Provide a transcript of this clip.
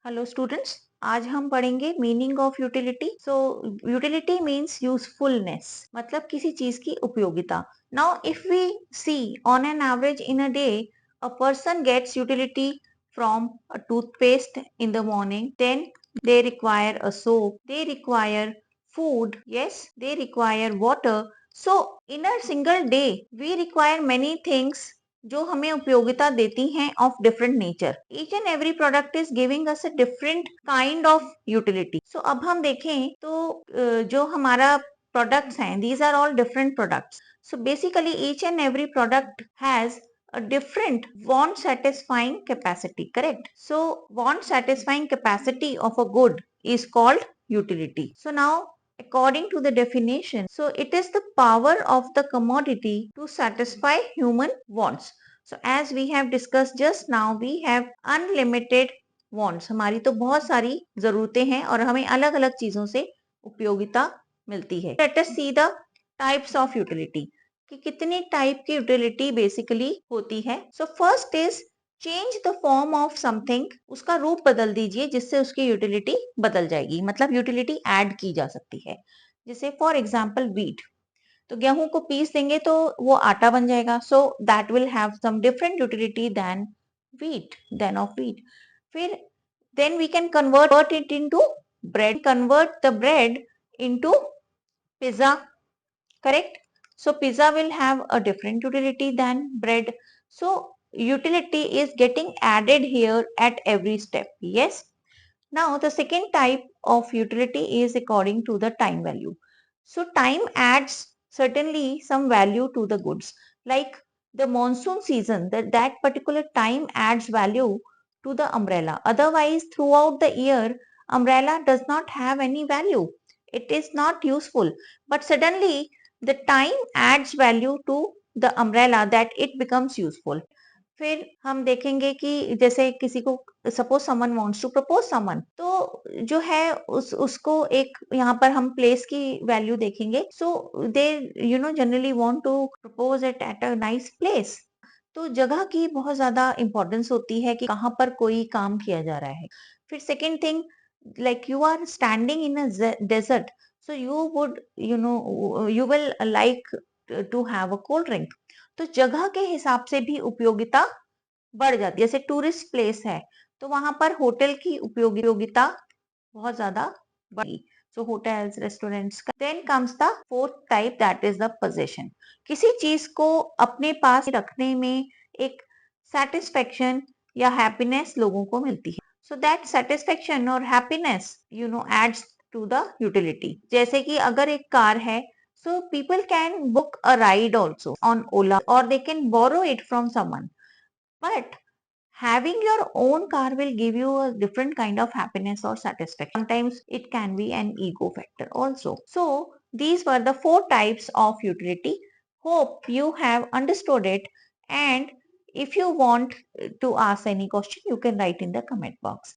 Hello students, आज हम पढ़ेंगे meaning of utility. Utility means usefulness, मतलब किसी चीज की उपयोगिता। Now if we see on an average in a day, a person gets utility from a toothpaste in the morning, then they require a soap, they require food, yes, they require water. So in a single day we require many things जो हमें उपयोगिता देती हैं of different nature. Each and every product is giving us a different kind of utility. So अब हम देखें तो जो हमारा प्रोडक्ट्स हैं, these are all different products. So basically each and every product has a different want satisfying capacity, correct? So want satisfying capacity of a good is called utility. So now according to the definition, so it is the power of the commodity to satisfy human wants. So as we have discussed just now, we have unlimited wants. हमारी तो बहुत सारी जरूरतें हैं और हमें अलग अलग चीजों से उपयोगिता मिलती है। Let us see the types of utility, कि कितनी टाइप की यूटिलिटी बेसिकली होती है। So first is change the form of something, उसका रूप बदल दीजिए जिससे उसकी यूटिलिटी बदल जाएगी, मतलब यूटिलिटी ऐड की जा सकती है। जैसे फॉर एग्जाम्पल व्हीट, तो गेहूं को पीस देंगे तो वो आटा बन जाएगा। So that will have some different utility then of wheat. फिर then we can convert it into bread, convert the bread into pizza, correct? So pizza will have a different utility than bread. So utility is getting added here at every step, yes. Now the second type of utility is according to the time value. So time adds certainly some value to the goods, like the monsoon season, that particular time adds value to the umbrella. Otherwise throughout the year umbrella does not have any value, it is not useful, but suddenly the time adds value to the umbrella that it becomes useful. फिर हम देखेंगे कि जैसे किसी को suppose someone wants to propose someone, तो जो है उसको एक यहाँ पर हम प्लेस की वैल्यू देखेंगे। So they generally want to propose it at a nice place. तो जगह की बहुत ज्यादा इंपॉर्टेंस होती है कि कहाँ पर कोई काम किया जा रहा है। फिर second thing, like you are standing in a desert, so you would you will like to have a cold drink। तो जगह के हिसाब से भी उपयोगिता बढ़ जाती है। जैसे टूरिस्ट प्लेस है तो वहां पर होटल की उपयोगिता बहुत ज्यादा बढ़ी। So hotels, restaurants. Then comes the fourth type, that is the possession. किसी चीज को अपने पास रखने में एक सेटिस्फेक्शन या हैप्पीनेस लोगों को मिलती है। सो दैट सेटिस्फेक्शन और happiness adds to the utility. जैसे कि अगर एक कार है, so people can book a ride also on Ola, or they can borrow it from someone. But having your own car will give you a different kind of happiness or satisfaction. Sometimes it can be an ego factor also. So these were the four types of utility. Hope you have understood it, and if you want to ask any question, you can write in the comment box.